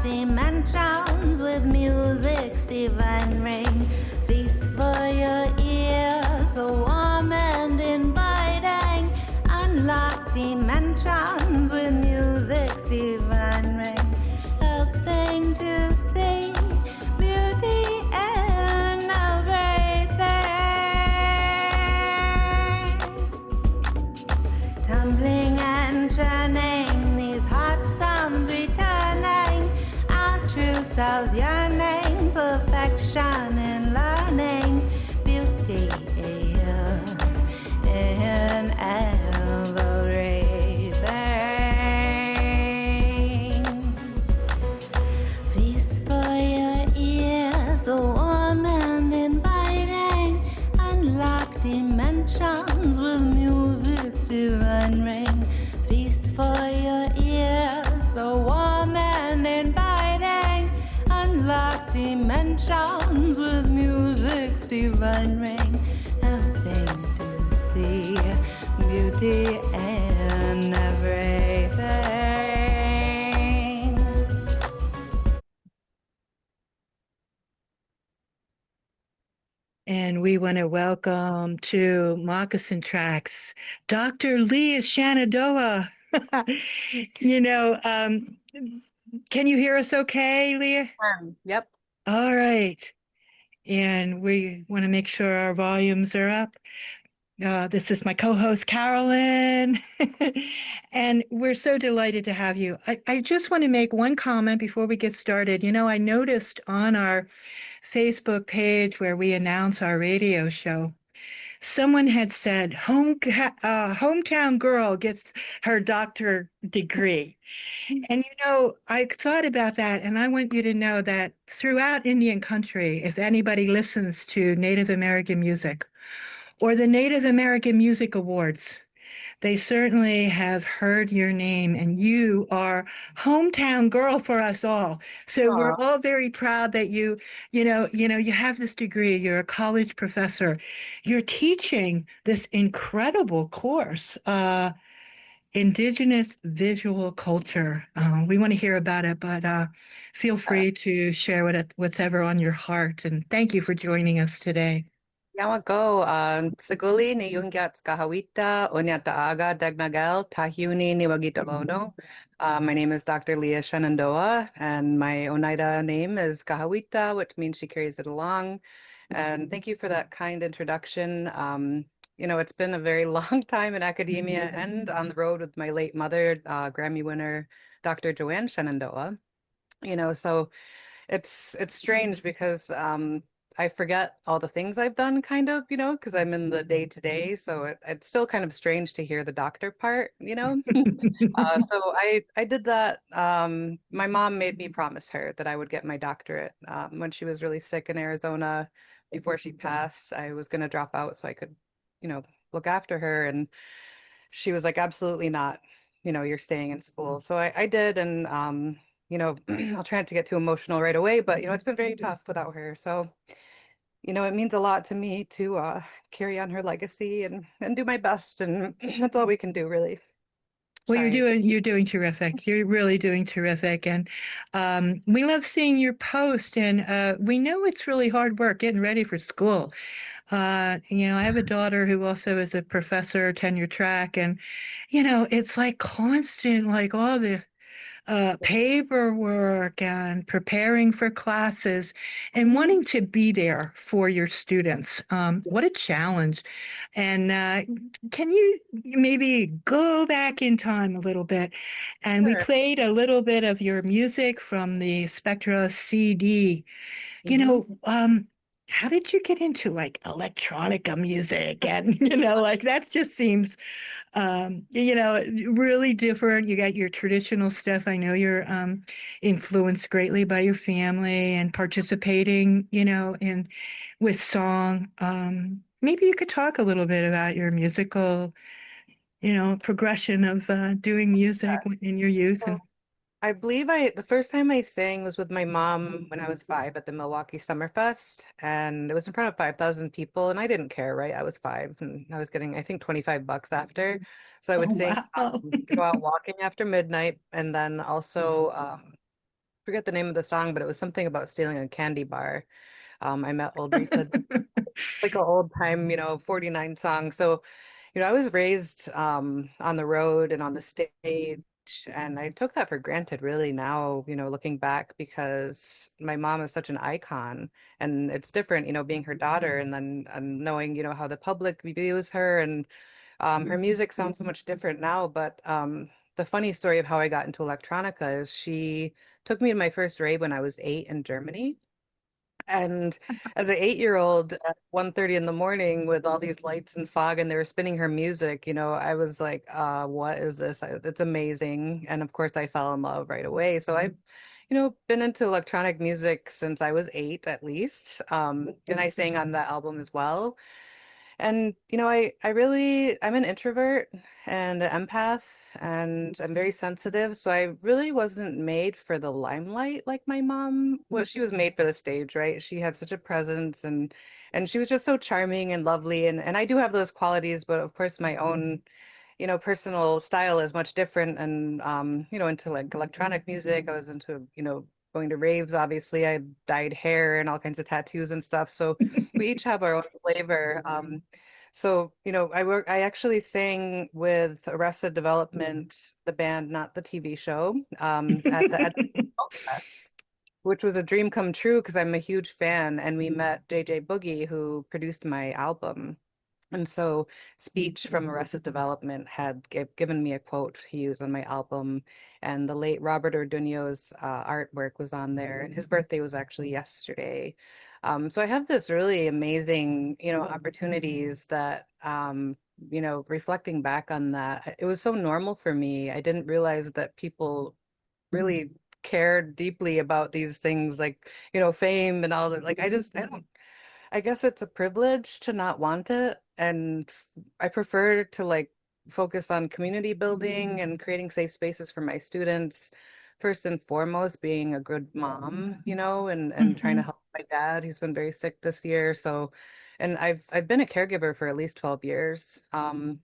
dimensions with music's divine ring. Feast for your ears, so warm and inviting. Unlock dimensions with music's divine ring. Helping to see beauty in everything. Tumbling and churning, these heart sounds returning. Our true selves yearning, perfection in learning. Beauty is in everything. Feast for your ears, so warm and inviting. Unlock dimensions with music's divine ring. Feast for your ears, so warm and inviting. Unlock dimensions with music's divine ring. Helping to see beauty in everything. And we want to welcome to Moccasin Tracks, Dr. Leah Shenandoah. Can you hear us okay, Leah? Yep. All right. And we want to make sure our volumes are up. This is my co-host, Carolyn. And we're so delighted to have you. I just want to make one comment before we get started. I noticed on our Facebook page where we announce our radio show, someone had said, hometown girl gets her doctor degree. And I thought about that, and I want you to know that throughout Indian country, if anybody listens to Native American music or the Native American Music Awards, they certainly have heard your name, and you are hometown girl for us all. So we're all very proud that you have this degree. You're a college professor. You're teaching this incredible course, Indigenous visual culture. We want to hear about it, but feel free to share what's ever on your heart. And thank you for joining us today. Yamago, Saguli ni Yungyat Kahawita, Onyata Aga Degnagal, Tahiuni ni Wagitalono. My name is Dr. Leah Shenandoah, and my Oneida name is Kahawita, which means she carries it along. And thank you for that kind introduction. It's been a very long time in academia and on the road with my late mother, Grammy winner, Dr. Joanne Shenandoah. So it's strange because I forget all the things I've done, kind of, because I'm in the day to day. So it's still kind of strange to hear the doctor part, So I did that. My mom made me promise her that I would get my doctorate when she was really sick in Arizona. Before she passed, I was going to drop out so I could, look after her. And she was like, absolutely not. You're staying in school. So I did. And, I'll try not to get too emotional right away, but, it's been very tough without her. So it means a lot to me to carry on her legacy and do my best, and that's all we can do, really. Well, you're doing terrific. You're really doing terrific, and we love seeing your post. And we know it's really hard work getting ready for school. I have a daughter who also is a professor, tenure track, and it's like constant, like all the paperwork and preparing for classes and wanting to be there for your students. What a challenge. And can you maybe go back in time a little bit? And Sure. We played a little bit of your music from the Spectra CD. How did you get into like electronica music? And, like that just seems really different. You got your traditional stuff. I know you're influenced greatly by your family and participating, with song. Maybe you could talk a little bit about your musical, progression of doing music in your youth. So, I believe the first time I sang was with my mom when I was 5 at the Milwaukee Summerfest, and it was in front of 5,000 people, and I didn't care, right? I was 5, and I was getting, I think, $25 after. So I would sing, Wow. go out walking after midnight, and then also forget the name of the song, but it was something about stealing a candy bar. I met old Rita, like an old time, 49 song. So, I was raised on the road and on the stage, and I took that for granted really now, looking back because my mom is such an icon, and it's different, being her daughter and then knowing, how the public views her, and her music sounds so much different now. But the funny story of how I got into electronica is she took me to my first rave when I was 8 in Germany. And as an 8-year-old at 1:30 in the morning with all these lights and fog and they were spinning her music, I was like, what is this? It's amazing. And of course I fell in love right away. So I've, been into electronic music since I was 8 at least. And I sang on that album as well. And I'm an introvert and an empath, and I'm very sensitive. So I really wasn't made for the limelight like my mom was. She was made for the stage, right? She had such a presence, and she was just so charming and lovely. And I do have those qualities, but of course my own, personal style is much different. And into like electronic music, I was into, going to raves, obviously. I dyed hair and all kinds of tattoos and stuff. So we each have our own flavor. So, I actually sang with Arrested Development, the band, not the TV show, at the Fest, which was a dream come true because I'm a huge fan. And we met JJ Boogie, who produced my album. And so Speech from Arrested Development had given me a quote to use on my album. And the late Robert Orduño's artwork was on there. And his birthday was actually yesterday. So I have this really amazing, opportunities that, reflecting back on that, it was so normal for me. I didn't realize that people really cared deeply about these things like, fame and all that. Like, I don't I guess it's a privilege to not want it. And I prefer to like focus on community building and creating safe spaces for my students. First and foremost, being a good mom, and trying to help my dad. He's been very sick this year. So, and I've been a caregiver for at least 12 years,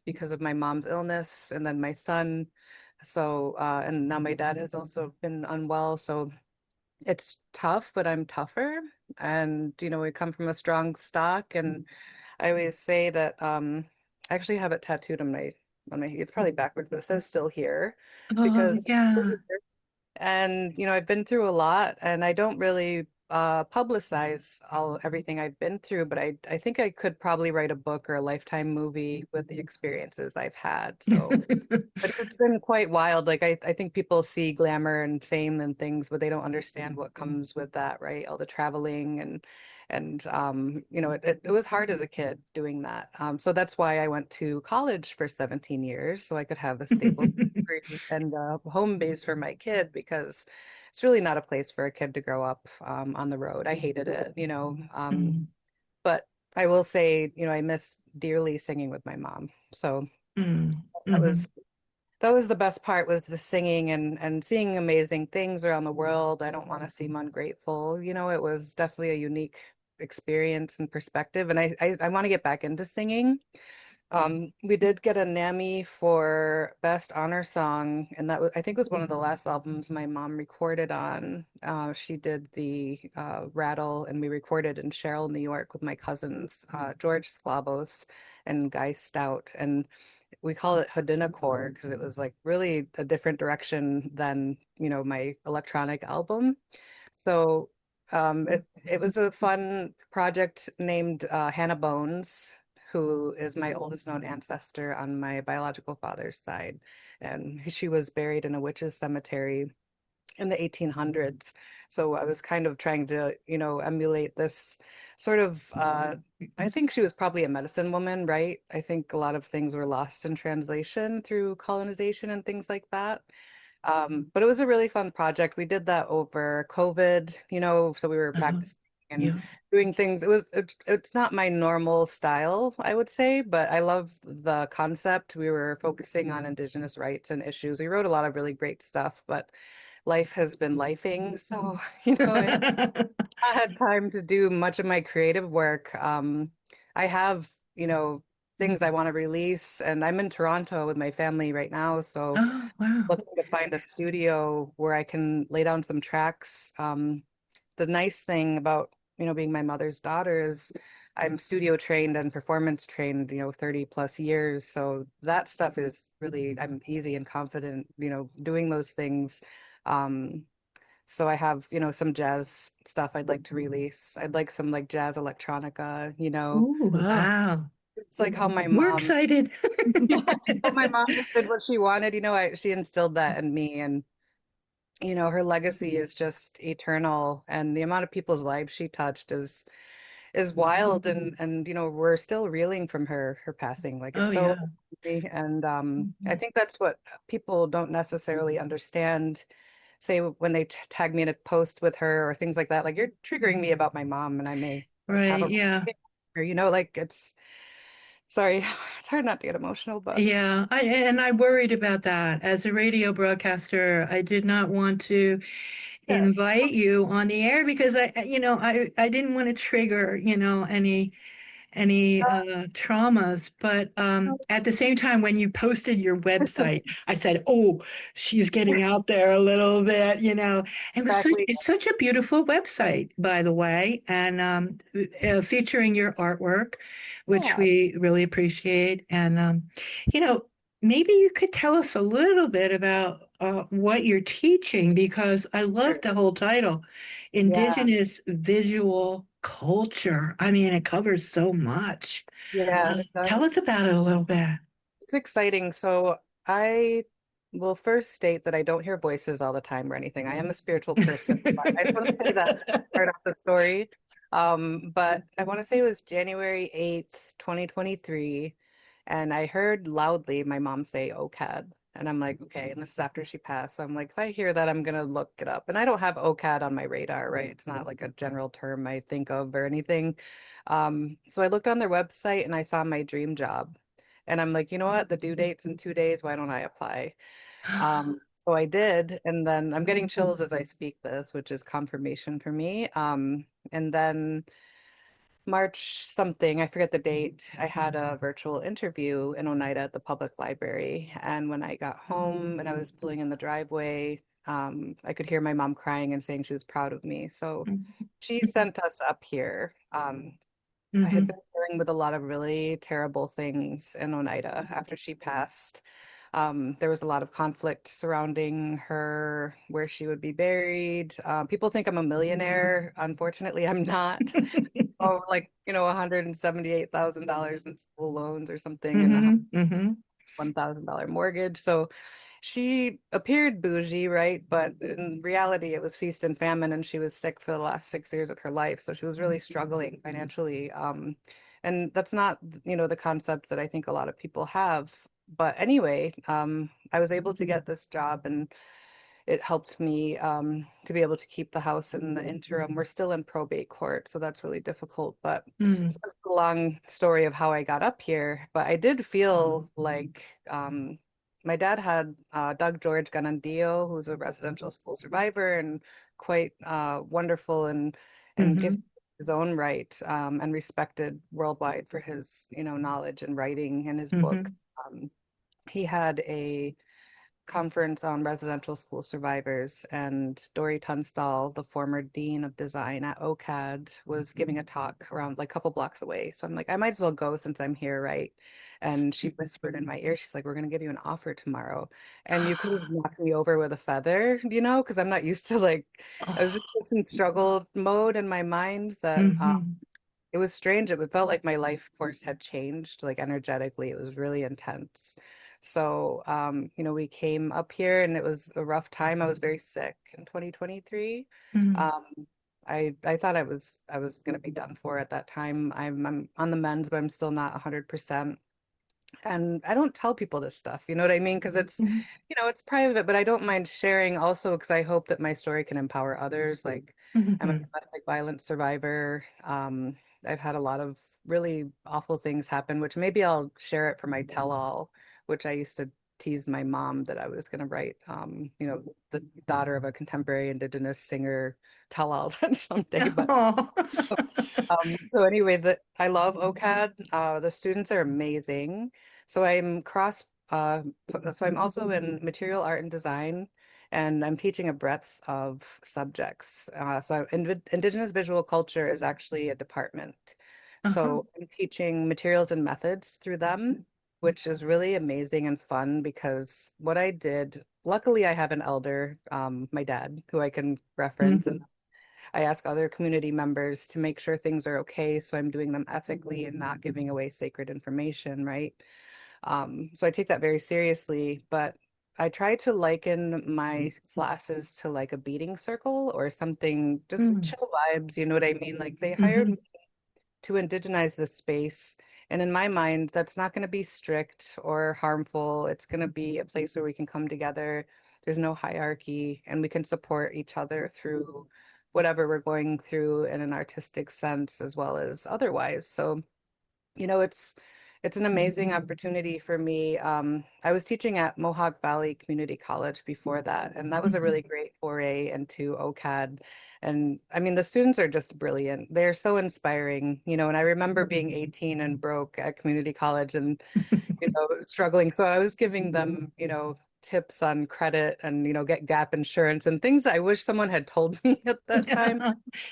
because of my mom's illness and then my son. So, and now my dad has also been unwell. So it's tough, but I'm tougher. And, we come from a strong stock. And I always say that I actually have it tattooed on my it's probably backwards, but it says still here Oh, because yeah. and I've been through a lot and I don't really publicize everything I've been through, but I think I could probably write a book or a Lifetime movie with the experiences I've had. So but it's been quite wild. Like I think people see glamour and fame and things, but they don't understand what comes with that, right? All the traveling and it was hard as a kid doing that. So that's why I went to college for 17 years so I could have a stable degree and a home base for my kid because it's really not a place for a kid to grow up on the road. I hated it. But I will say, I miss dearly singing with my mom. So that was that was the best part was the singing and seeing amazing things around the world. I don't want to seem ungrateful. It was definitely a unique experience and perspective. And I want to get back into singing. We did get a NAMI for Best Honor Song, and that was, I think was one of the last albums my mom recorded on. She did the Rattle, and we recorded in Sherrill, New York with my cousins, George Sklavos and Guy Stout. And we call it Hodinacore because it was like really a different direction than, my electronic album. So it was a fun project named Hannah Bones, who is my oldest known ancestor on my biological father's side. And she was buried in a witches' cemetery in the 1800s. So I was kind of trying to, emulate this sort of, I think she was probably a medicine woman, right? I think a lot of things were lost in translation through colonization and things like that. But it was a really fun project. We did that over COVID, so we were practicing and doing things. It's not my normal style, I would say, but I love the concept. We were focusing on Indigenous rights and issues. We wrote a lot of really great stuff, but life has been lifing. So, I had time to do much of my creative work. I have, things I want to release. And I'm in Toronto with my family right now, so Oh, wow. looking to find a studio where I can lay down some tracks. The nice thing about, being my mother's daughter is I'm studio trained and performance trained, 30 plus years. So that stuff is really, I'm easy and confident, doing those things. Um, so I have, some jazz stuff I'd like to release. I'd like some like jazz electronica. Ooh, wow. It's like how my We're mom, excited. how my mom just did what she wanted, she instilled that in me. And her legacy is just eternal, and the amount of people's lives she touched is wild, and we're still reeling from her passing. Like, Oh, it's so yeah. crazy. And I Mhm. think that's what people don't necessarily understand. Say when they tag me in a post with her or things like that, like, you're triggering me about my mom, and I may have Right. a Yeah. or like, it's sorry, it's hard not to get emotional, but Yeah. I worried about that. As a radio broadcaster, I did not want to yeah, invite you on the air because I didn't want to trigger, any traumas. But at the same time, when you posted your website, I said, "Oh, she's getting out there a little bit." exactly. It's such a beautiful website, by the way, and featuring your artwork, which Yeah, we really appreciate. And you know, maybe you could tell us a little bit about what you're teaching because I love sure. the whole title. Yeah, Indigenous visual culture. I mean, it covers so much. yeah, it Tell us does. about it a little bit. It's exciting. So I will first state that I don't hear voices all the time or anything. I am a spiritual person, but I just want to say that right off the story. But I want to say it was January 8th, 2023, and I heard loudly my mom say OCAD. And I'm like, okay, and this is after she passed. So I'm like, if I hear that, I'm gonna look it up. And I don't have OCAD on my radar, right? It's not like a general term I think of or anything. So I looked on their website and I saw my dream job. And I'm like, you know what? The due date's in 2 days. Why don't I apply? So I did. And then I'm getting chills as I speak this, which is confirmation for me. And then March something, I forget the date, I had a virtual interview in Oneida at the public library. And when I got home and I was pulling in the driveway, I could hear my mom crying and saying she was proud of me. So she sent us up here. I had Hmm. been dealing with a lot of really terrible things in Oneida after she passed. There was a lot of conflict surrounding her, where she would be buried. People think I'm a millionaire. Unfortunately, I'm not. Oh, like, $178,000 in school loans or something, and a Hmm. Hmm. $1,000 mortgage. So she appeared bougie, right? But in reality, it was feast and famine, and she was sick for the last 6 years of her life. So she was really struggling financially. And that's not, the concept that I think a lot of people have. But anyway, I was able to get this job, and it helped me to be able to keep the house in the interim. We're still in probate court, so that's really difficult. But so that's a long story of how I got up here. But I did feel like my dad had Doug George Ganandillo, who's a residential school survivor and quite wonderful and gifted Hmm. his own right, and respected worldwide for his knowledge and writing and his books. Hmm. Um, he had a conference on residential school survivors, and Dory Tunstall, the former dean of design at OCAD, was giving a talk around like a couple blocks away. So I'm like, I might as well go since I'm here, right? And she whispered in my ear, she's like, we're going to give you an offer tomorrow. And you could have knocked me over with a feather, because I'm not used to, like, I was Oh. just in struggle mode in my mind that Hmm. it was strange. It felt like my life course had changed, like energetically. It was really intense. So, we came up here and it was a rough time. I was very sick in 2023. Hmm. Um, I thought I was gonna be done for at that time. I'm on the mends, but I'm still not 100%. And I don't tell people this stuff, you know what I mean? Because it's private, but I don't mind sharing also because I hope that my story can empower others. Like, I'm a Hmm. domestic violence survivor. I've had a lot of really awful things happen, which maybe I'll share it for my tell-all, which I used to teased my mom that I was going to write, the daughter of a contemporary Indigenous singer tell-all someday. But Oh. so anyway, I love OCAD. The students are amazing. So so I'm also in material art and design, and I'm teaching a breadth of subjects. Indigenous visual culture is actually a department. So I'm teaching materials and methods through them, which is really amazing and fun because what I did, luckily I have an elder, my dad, who I can reference, and I ask other community members to make sure things are okay. So I'm doing them ethically and not giving away sacred information, right? So I take that very seriously, but I try to liken my classes to like a beading circle or something, just chill vibes, you know what I mean? Like they hired me to indigenize this space. And in my mind, that's not going to be strict or harmful. It's going to be a place where we can come together. There's no hierarchy, and we can support each other through whatever we're going through in an artistic sense as well as otherwise. So, it's an amazing opportunity for me. I was teaching at Mohawk Valley Community College before that, and that was a really great foray into OCAD. And I mean, the students are just brilliant. They're so inspiring, and I remember being 18 and broke at community college and, struggling. So I was giving them, tips on credit and, get gap insurance and things I wish someone had told me at that time.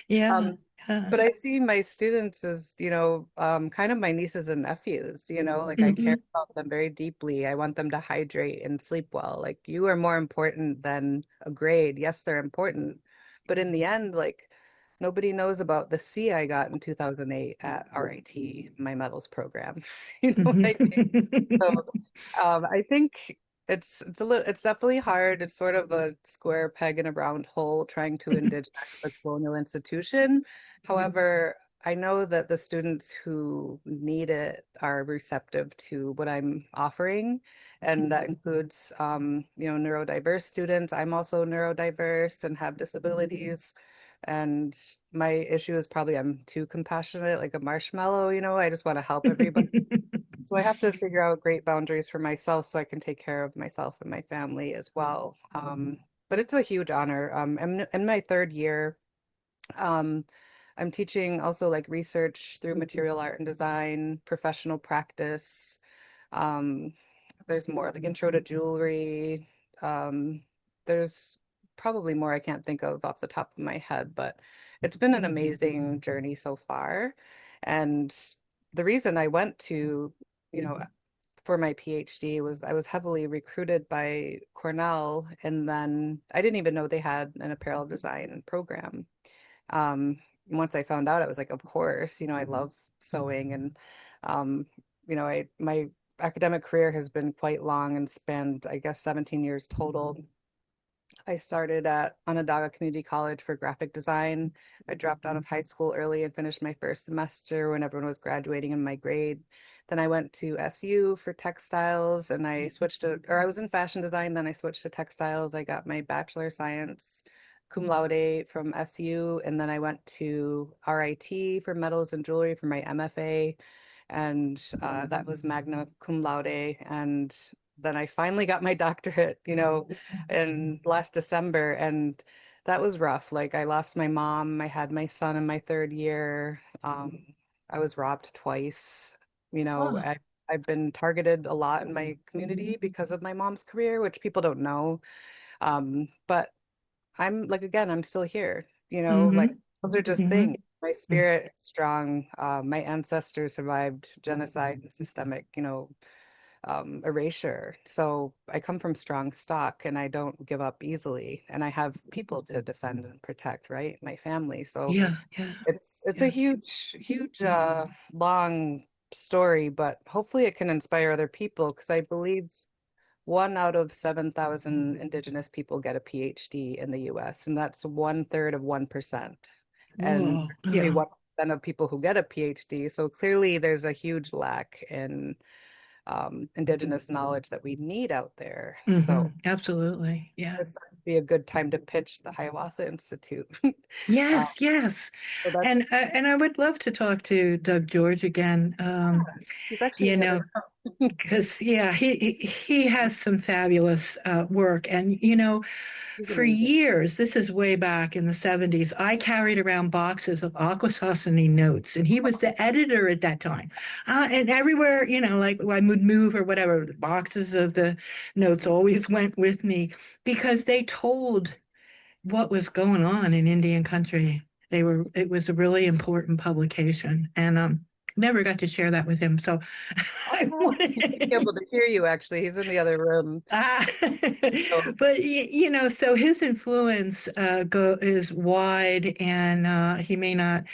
Yeah. But I see my students as, kind of my nieces and nephews, like I care about them very deeply. I want them to hydrate and sleep well. Like you are more important than a grade. Yes, they're important. But in the end, like nobody knows about the C I got in 2008 at RIT, my metals program. You know what I mean? So I think it's definitely hard. It's sort of a square peg in a round hole trying to indigenize a colonial institution. However, I know that the students who need it are receptive to what I'm offering, and that includes neurodiverse students. I'm also neurodiverse and have disabilities. And my issue is probably I'm too compassionate, like a marshmallow, I just want to help everybody. So I have to figure out great boundaries for myself so I can take care of myself and my family as well. But it's a huge honor. I'm in my third year. Um, I'm teaching also like research through material art and design, professional practice. Um, there's more like intro to jewelry. There's probably more I can't think of off the top of my head, but it's been an amazing journey so far. And the reason I went to, you know, for my PhD was I was heavily recruited by Cornell, and then I didn't even know they had an apparel design program. Once I found out, I was like, of course, I love sewing, and um, my academic career has been quite long and spanned, I guess, 17 years total. I started at Onondaga Community College for graphic design. I dropped out of high school early and finished my first semester when everyone was graduating in my grade. Then I went to SU for textiles, and I was in fashion design, then I switched to textiles. I got my bachelor of science cum laude from SU, and then I went to RIT for metals and jewelry for my MFA, and that was magna cum laude. And then I finally got my doctorate, in last December, and that was rough. Like I lost my mom, I had my son in my third year. I was robbed twice. You know, Oh. I, I've been targeted a lot in my community because of my mom's career, which people don't know. But I'm like, again, I'm still here, like those are just things. My spirit is strong. My ancestors survived genocide and systemic, erasure. So I come from strong stock and I don't give up easily. And I have people to defend and protect, right? My family. So Yeah. it's a huge, long story, but hopefully it can inspire other people because I believe 1 out of 7,000 Indigenous people get a PhD in the US, and that's 1/3 of 1%. And Whoa. only Yeah. 1% of people who get a PhD. So clearly there's a huge lack in Indigenous knowledge that we need out there. So Absolutely. Yeah. this would be a good time to pitch the Hiawatha Institute. Yes, yes. So that's And I would love to talk to Doug George again. he's actually You in the know, other room. because yeah, he has some fabulous work, and He's for amazing. years, this is way back in the 70s, I carried around boxes of Akwesasne notes, and he was the editor at that time. And everywhere, like I would move or whatever, the boxes of the notes always went with me because they told what was going on in Indian country. It was a really important publication, and never got to share that with him. So I Oh, he'd be wanted. able to hear you actually. He's in the other room. Ah, So, but so his influence go is wide, and he may not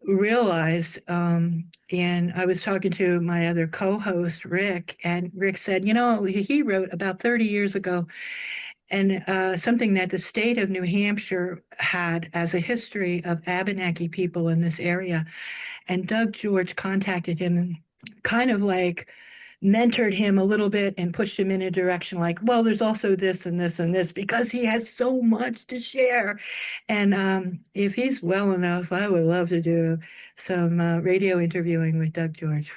realize. And I was talking to my other co-host, Rick, and Rick said, he wrote about 30 years ago, and something that the state of New Hampshire had as a history of Abenaki people in this area. And Doug George contacted him and kind of like mentored him a little bit and pushed him in a direction like, well, there's also this and this and this because he has so much to share. And if he's well enough, I would love to do some radio interviewing with Doug George.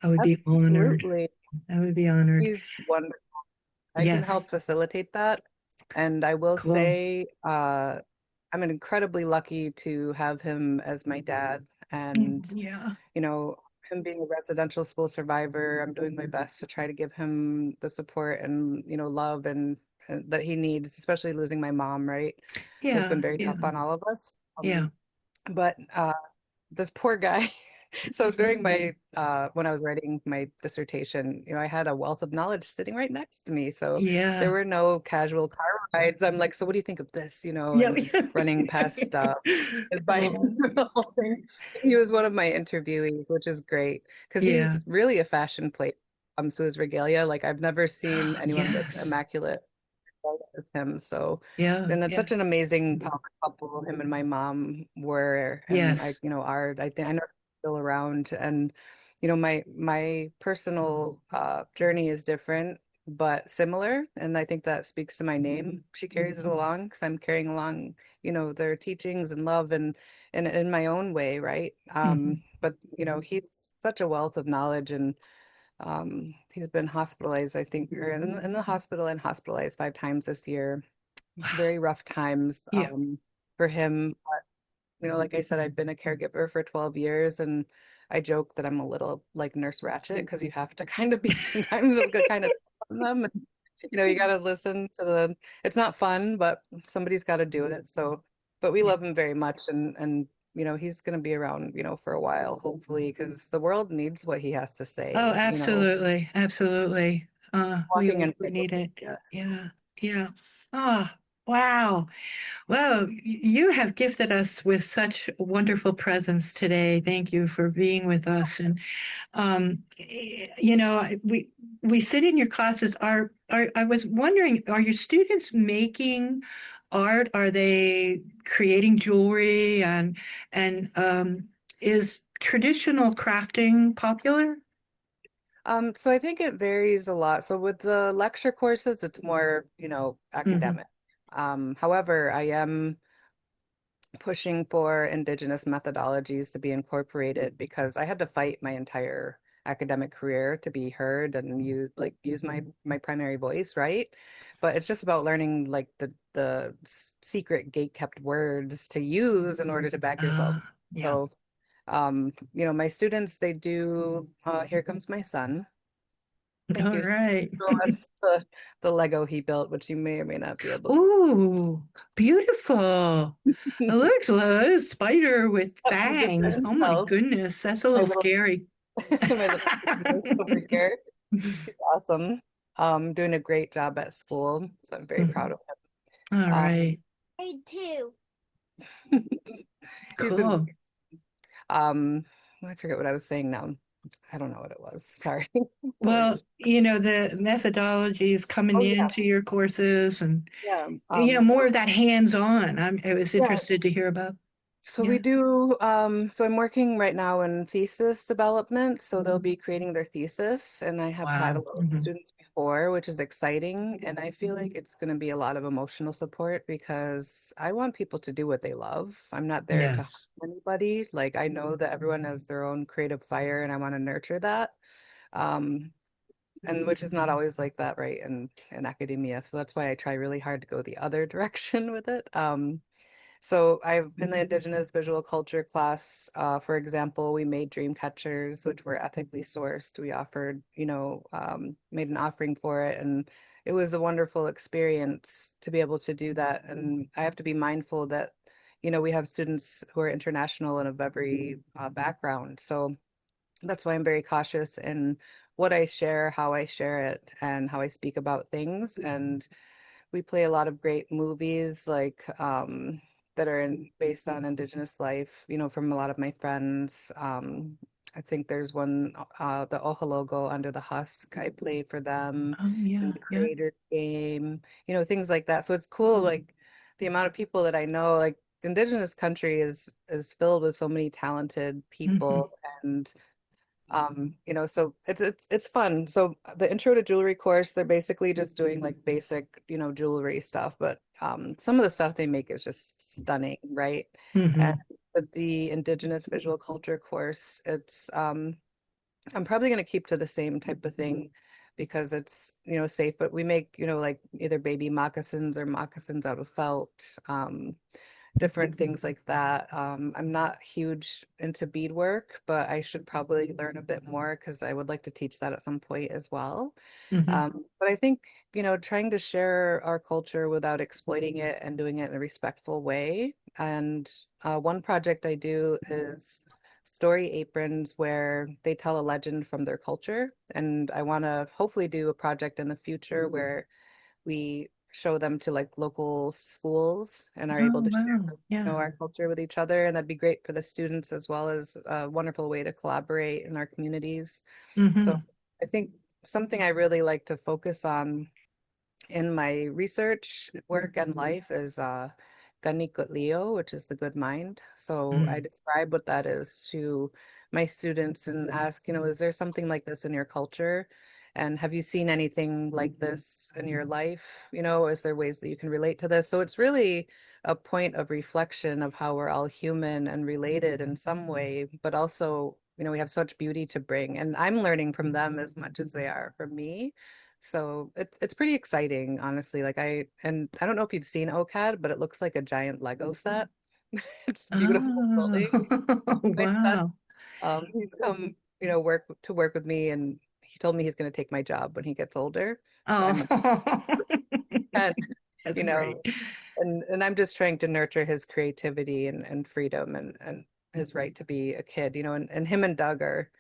I would be honored. absolutely. I would be honored. He's wonderful. I can help Yes. facilitate that. And I will Cool. say, I'm incredibly lucky to have him as my dad. And, Yeah. him being a residential school survivor, I'm doing my best to try to give him the support and, love and that he needs, especially losing my mom, right? It's Yeah. been very Yeah. tough on all of us. Yeah. But this poor guy. So during my when I was writing my dissertation, I had a wealth of knowledge sitting right next to me. So there Yeah. were no casual car rides. I'm like, so what do you think of this? Yeah. And running past his bike Oh, and the whole thing. He was one of my interviewees, which is great because yeah. he's really a fashion plate when it comes to his regalia. Like I've never seen anyone with Yes. immaculate with him. So, Yeah. and it's Yeah. such an amazing power couple him and my mom were, and Yes. are. I think I know they're still around, and my personal journey is different but similar, and I think that speaks to my name. She carries it along because I'm carrying along, their teachings and love and in my own way, right? Mhm. But he's such a wealth of knowledge and he's been hospitalized, I think, or in the hospital and hospitalized 5 times this year. Wow. Very rough times Yeah. for him. But, like I said, I've been a caregiver for 12 years, and I joke that I'm a little like Nurse Ratched because you have to kind of be sometimes kind of on them. And, you got to listen to it's not fun, but somebody's got to do it. So, but we Yeah. love him very much, and he's going to be around, for a while, hopefully, because the world needs what he has to Oh, say, absolutely. Absolutely. We walking in we need it. yes. Yeah. Yeah. Oh, wow. Well, you have gifted us with such wonderful presence today. Thank you for being with us. And we sit in your classes. I was wondering, are your students making art? Are they creating jewelry? And is traditional crafting popular? So I think it varies a lot. So with the lecture courses, it's more, Hmm. academic. However, I am pushing for Indigenous methodologies to be incorporated because I had to fight my entire academic career to be heard and use my primary voice, right? But it's just about learning like the secret gate kept words to use in order to back yourself. Yeah. So my students, they do, Here Comes My Son. Thank All you. right. So that's the Lego he built, which you may or may not be able to. Ooh, beautiful. It looks like a spider with Yep, he did that fangs. Oh my himself. goodness, that's a My little little scary. my little genius over here. He's awesome. Doing a great job at school. So I'm very proud Mhm. of All him. right. Grade two. He's in Cool. um I forget what I was saying now. I don't know what it was. Sorry. Totally Well, just the methodologies coming oh yeah. into your courses and, Yeah. more of that hands-on. I was Yeah. interested to hear about. So we Yeah. do, so I'm working right now in thesis development. So they'll be creating their thesis, and I have had a Wow. lot of Hmm. students 4, which is exciting. And I feel like it's going to be a lot of emotional support because I want people to do what they love. I'm not there to harm Yes. anybody. Like, I know that everyone has their own creative fire, and I want to nurture that. Um, and which is not always like that, right, in academia. So that's why I try really hard to go the other direction with it. So I've in the Indigenous visual culture class, for example, we made dream catchers, which were ethically sourced. We offered, made an offering for it, and it was a wonderful experience to be able to do that. And I have to be mindful that, we have students who are international and of every background. So that's why I'm very cautious in what I share, how I share it, and how I speak about things. And we play a lot of great movies like that are based on Indigenous life, from a lot of my friends. I think there's one, the Ohologo Under the Husk. I play for them Oh, in yeah, the yeah. Creator Game, things like that. So it's cool, like the amount of people that I know, like Indigenous country is filled with so many talented Hmm. people and so it's fun. So the intro to jewelry course, they're basically just doing like basic, jewelry stuff, but some of the stuff they make is just stunning, right? And Hmm. with the Indigenous visual culture course, it's I'm probably going to keep to the same type of thing because it's, safe, but we make, like either baby moccasins or moccasins out of felt. Different things like that. I'm not huge into beadwork, but I should probably learn a bit more because I would like to teach that at some point as well. Hmm. But I think, trying to share our culture without exploiting it and doing it in a respectful way. And one project I do is story aprons where they tell a legend from their culture. And I want to hopefully do a project in the future where we show them to like local schools and are able Oh, to share, wow. Yeah. our culture with each other. And that'd be great for the students as well as a wonderful way to collaborate in our communities. So Hmm. I think something I really like to focus on in my research work and life is Ganikot Leo, which is the good mind. So I Mm. describe what that is to my students and ask, is there something like this in your culture? And have you seen anything like this in your life? Is there ways that you can relate to this? So it's really a point of reflection of how we're all human and related in some way, but also, we have such beauty to bring. And I'm learning from them as much as they are from me. So it's pretty exciting, honestly. And I don't know if you've seen OCAD, but it looks like a giant Lego set. It's beautiful Oh, building. My son, wow. he's come, work with me, and he told me he's going to take my job when he gets older. So Oh, I'm, and that's you great. know, and I'm just trying to nurture his creativity and freedom and his right to be a kid, and him and Doug are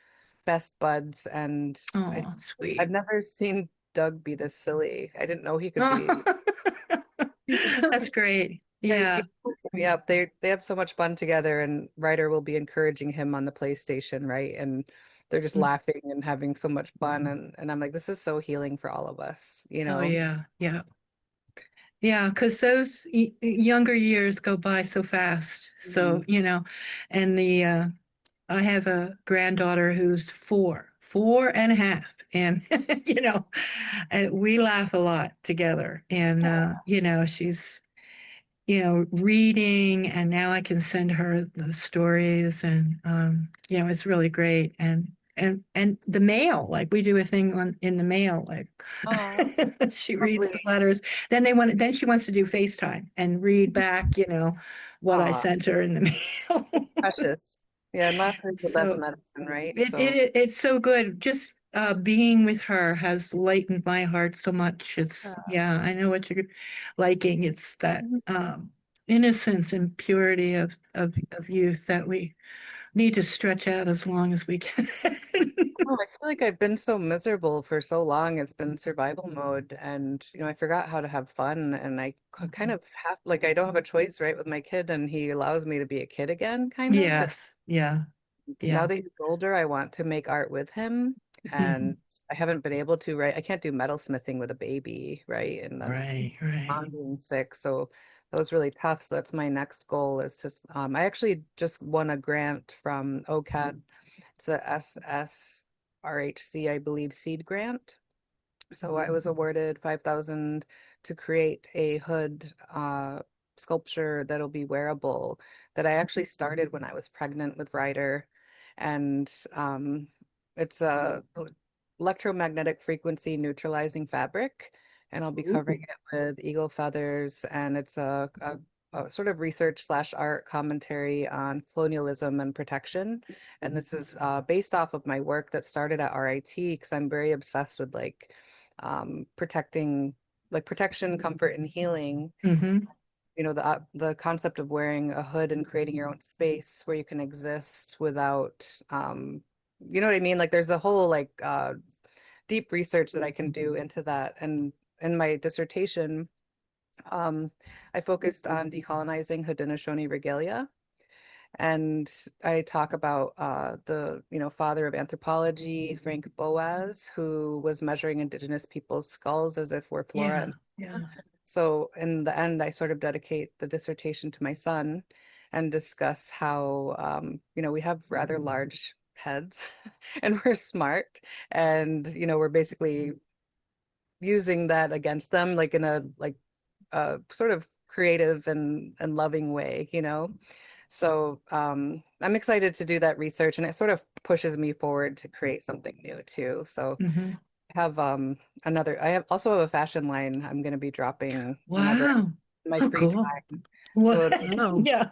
best buds, and Oh, I've sweet. never seen Doug be this silly. I didn't know he could Oh, be. He's that's really, great. yeah, Yeah. he cracks me up. They have so much fun together, and Ryder will be encouraging him on the PlayStation, right? And they're just Mm. laughing and having so much fun, and I'm like, this is so healing for all of us, Oh, yeah. Yeah. Yeah, because those younger years go by so fast. So, Mhm. and I have a granddaughter who's four and a half, and we laugh a lot together. And she's reading, and now I can send her the stories, and it's really great. And the mail, like we do a thing in the mail, like Oh, she reads lovely. the letters. Then she wants to do FaceTime and read back, what I Aw, sent her in the mail. precious. Yeah, and laughter is the best So medicine, right? it, So, it it's so good. Just being with her has lightened my heart so much. It's yeah, I know what you're liking. It's that innocence and purity of youth that we need to stretch out as long as we can. oh, I feel like I've been so miserable for so long. It's been survival mode, and I forgot how to have fun. And I kind of have like I don't have a choice, right, with my kid, and he allows me to be a kid again, kind of. Yes, yeah, Now yeah. that he's older, I want to make art with him, Mhm. and I haven't been able to, right? I can't do metalsmithing with a baby, right? And then Right, right. mom being sick, so that was really tough. So that's my next goal is to. I actually just won a grant from OCAD. It's a SSRHC, I believe, seed grant. So I was awarded 5,000 to create a hood sculpture that'll be wearable that I actually started when I was pregnant with Ryder. And it's a electromagnetic frequency neutralizing fabric. And I'll be covering it with eagle feathers. And it's a sort of research slash art commentary on colonialism and protection. And this is based off of my work that started at RIT because I'm very obsessed with protecting, like protection, comfort, and healing. Mm-hmm. You know, the concept of wearing a hood and creating your own space where you can exist without, you know what I mean? Like there's a whole deep research that I can do into that. And in my dissertation, I focused on decolonizing Haudenosaunee regalia. And I talk about the, father of anthropology, Frank Boas, who was measuring indigenous people's skulls as if we're flora Yeah. and Yeah. so in the end, I sort of dedicate the dissertation to my son and discuss how, we have rather large heads and we're smart and, we're basically using that against them, like in a sort of creative and loving way, So I'm excited to do that research and it sort of pushes me forward to create something new too. So Mm-hmm. I have I have also have a fashion line I'm going to be dropping whenever Wow. in my Oh, free cool. time. Wow. So Yeah.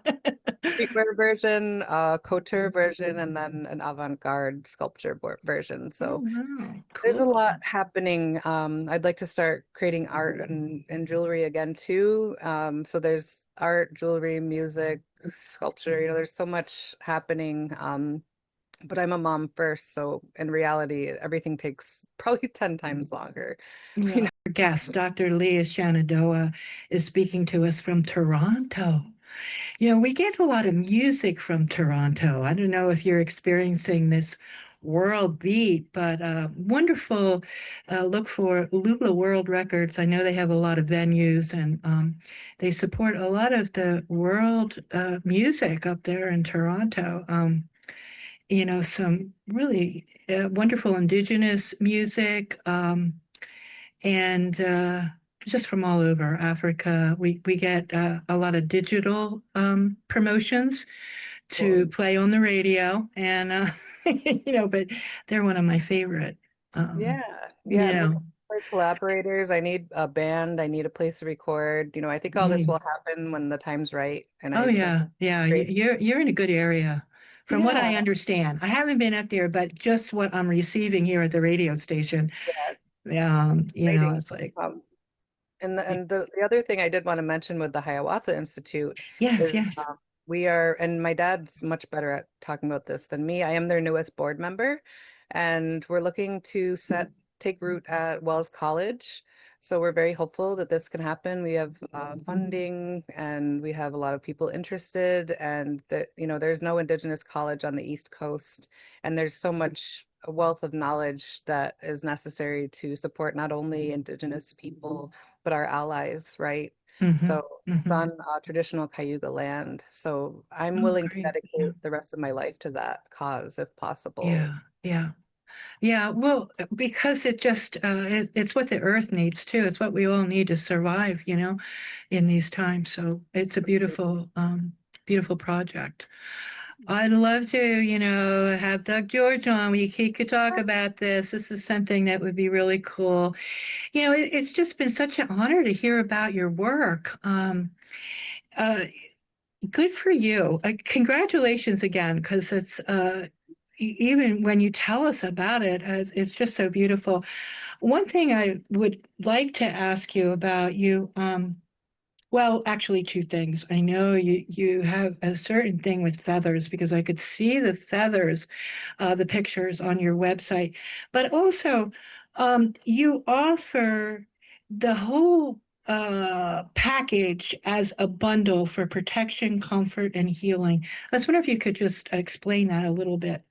streetwear version, couture version, and then an avant-garde sculpture version. Oh, So wow. there's a Cool. lot happening. I'd like to start creating art and jewelry again too. So there's art, jewelry, music, sculpture. There's so much happening. But I'm a mom first, so in reality, everything takes probably 10 times longer. Yeah. Our guest, Dr. Leah Shenandoah, is speaking to us from Toronto. We get a lot of music from Toronto. I don't know if you're experiencing this world beat, but wonderful. Look for Lula World Records. I know they have a lot of venues and they support a lot of the world music up there in Toronto. Some really wonderful indigenous music. And just from all over Africa. We get a lot of digital promotions to Cool. play on the radio, and but they're one of my favorite. Um, Yeah, yeah, you I'm looking know, for collaborators. I need a band. I need a place to record. I think all this mm. will happen when the time's right, and Oh I feel yeah, yeah. great. You're in a good area, from what Yeah, I understand. I haven't been up there, but just what I'm receiving here at the radio station, yeah, exciting. it's like Um, and the other thing I did want to mention with the Hiawatha Institute yes, is yes. we are, and my dad's much better at talking about this than me. I am their newest board member, and we're looking to take root at Wells College. So we're very hopeful that this can happen. We have funding, and we have a lot of people interested, and that there's no Indigenous college on the East Coast, and there's so much a wealth of knowledge that is necessary to support not only Indigenous people but our allies, right? Hmm. So it's Hmm. on traditional Cayuga land. So I'm Oh, willing to great. Yeah, dedicate the rest of my life to that cause if possible. yeah, yeah. Yeah, well, because it's what the earth needs too. It's what we all need to survive, in these times. So it's a beautiful, beautiful project. I'd love to, have Doug George on. He could talk about this. This is something that would be really cool. It's just been such an honor to hear about your work. Uh, Good for you. Congratulations again, because it's even when you tell us about it, it's just so beautiful. One thing I would like to ask you about well, actually, two things. I know you have a certain thing with feathers because I could see the feathers, the pictures on your website, but also you offer the whole package as a bundle for protection, comfort, and healing. I was wondering if you could just explain that a little bit.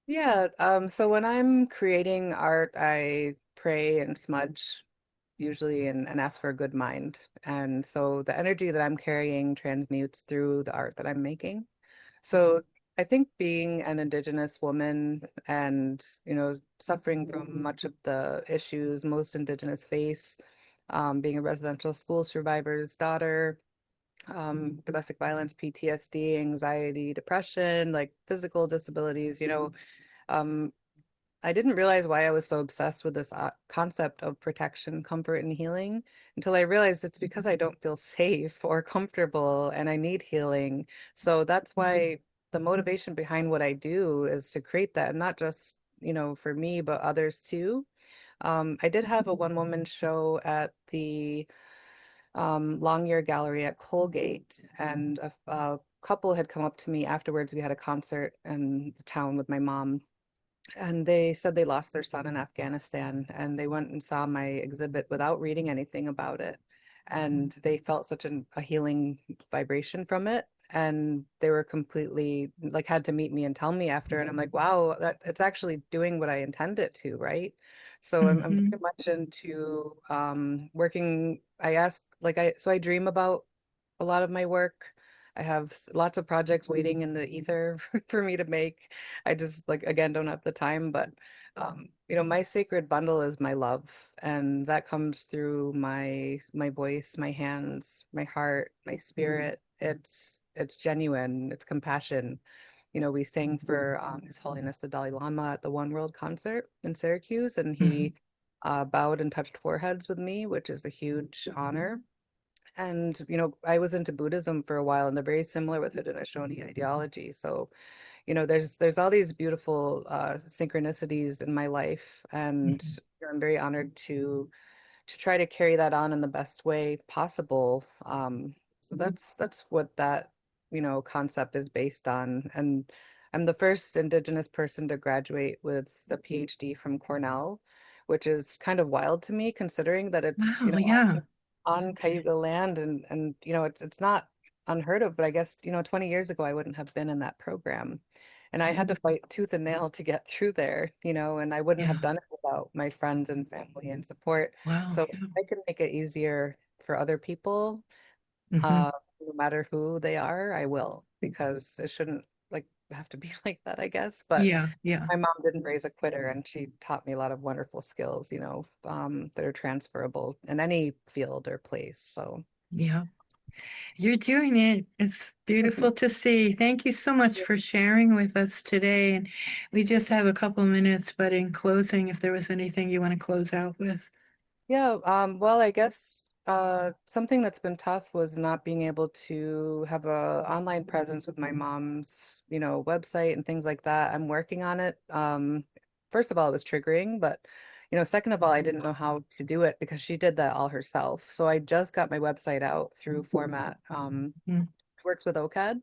Yeah, so when I'm creating art, I pray and smudge usually and ask for a good mind. And so the energy that I'm carrying transmutes through the art that I'm making. So I think being an Indigenous woman and, suffering from much of the issues most Indigenous face, being a residential school survivor's daughter, domestic violence, PTSD, anxiety, depression, like physical disabilities, um, I didn't realize why I was so obsessed with this concept of protection, comfort, and healing until I realized it's because I don't feel safe or comfortable and I need healing. So that's why the motivation behind what I do is to create that, and not just, for me, but others too. I did have a one-woman show at the Longyear Gallery at Colgate, and a couple had come up to me afterwards. We had a concert in the town with my mom, and they said they lost their son in Afghanistan, and they went and saw my exhibit without reading anything about it. And they felt such a healing vibration from it. And they were completely like had to meet me and tell me after. And I'm like, wow, that it's actually doing what I intend it to, right? So I'm Hmm. very much into working. So I dream about a lot of my work. I have lots of projects waiting in the ether for me to make. I just like again don't have the time, but my sacred bundle is my love, and that comes through my voice, my hands, my heart, my spirit. It's genuine, it's compassion. We sang for His Holiness the Dalai Lama at the One World concert in Syracuse, and Hmm. he bowed and touched foreheads with me, which is a huge honor. And, I was into Buddhism for a while, and they're very similar with Haudenosaunee ideology. So, there's all these beautiful synchronicities in my life, and Hmm. I'm very honored to try to carry that on in the best way possible. So that's what that, concept is based on. And I'm the first Indigenous person to graduate with a PhD from Cornell, which is kind of wild to me considering that it's, Wow, yeah. on Cayuga land, and it's not unheard of, but I guess, 20 years ago I wouldn't have been in that program. And I had to fight tooth and nail to get through there, and I wouldn't have Yeah. done it without my friends and family and support. Wow, So if yeah. I can make it easier for other people, Hmm. uh, no matter who they are, I will, because it shouldn't like have to be like that, I guess. But Yeah, yeah, my mom didn't raise a quitter, and she taught me a lot of wonderful skills, that are transferable in any field or place. So, yeah. You're doing it. It's beautiful to see. Thank you so much for sharing with us today. And we just have a couple minutes, but in closing, if there was anything you want to close out with. yeah, well, I guess something that's been tough was not being able to have a online presence with my mom's, website and things like that. I'm working on it. First of all, it was triggering, but second of all, I didn't know how to do it because she did that all herself. So I just got my website out through Format. Mm. Works with OCAD.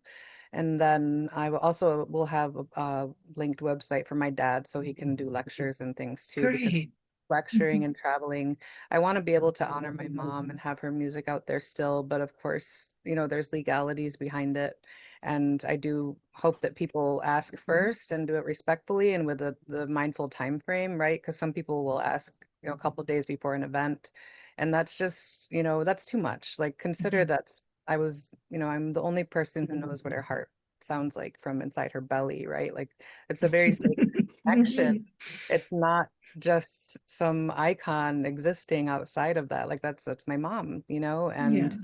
And then also will have a linked website for my dad so he can do lectures and things too, because Great. lecturing Mhm. and traveling, I want to be able to honor my mom and have her music out there still. But of course, there's legalities behind it. And I do hope that people ask first and do it respectfully and with the mindful time frame, right? Because some people will ask, a couple days before an event. And that's just, that's too much. Like consider Mhm. that's I'm the only person who knows what her heart sounds like from inside her belly, right? Like it's a very sacred connection. It's not just some icon existing outside of that. Like that's my mom, Yeah. and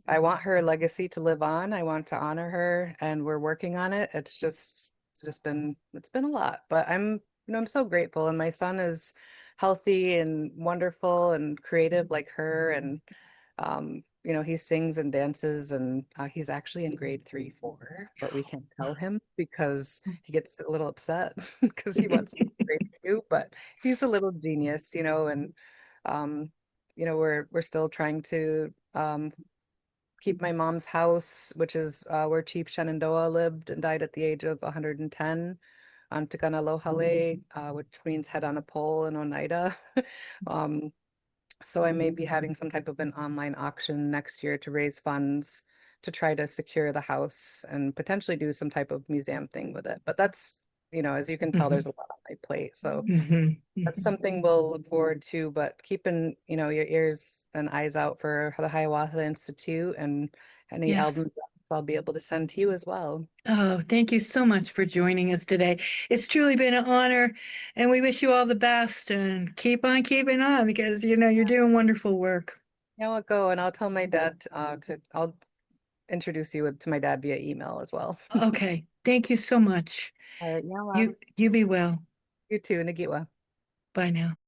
I want her legacy to live on. I want to honor her, and we're working on it. It's been a lot, but I'm so grateful, and my son is healthy and wonderful and creative like her, and he sings and dances, and he's actually in grade 3, 4, but we can't tell him because he gets a little upset because he wants to be in grade 2, but he's a little genius, and um, we're still trying to keep my mom's house, which is where Chief Shenandoah lived and died at the age of 110 on Tikanalohale, which means head on a pole in Oneida. Um, so I may be having some type of an online auction next year to raise funds to try to secure the house and potentially do some type of museum thing with it. But that's, as you can tell, Mhm. there's a lot on my plate. So Mhm. that's Mhm. something we'll look forward to, but keeping, your ears and eyes out for the Hiawatha Institute and any Yes. albums I'll be able to send to you as well. Oh, thank you so much for joining us today. It's truly been an honor, and we wish you all the best and keep on keeping on because, you're doing wonderful work. Yeah, I'll go and I'll tell my dad I'll introduce you to my dad via email as well. Okay. Thank you so much. All right, yeah, You be well. you too, Nagiwa. Bye now.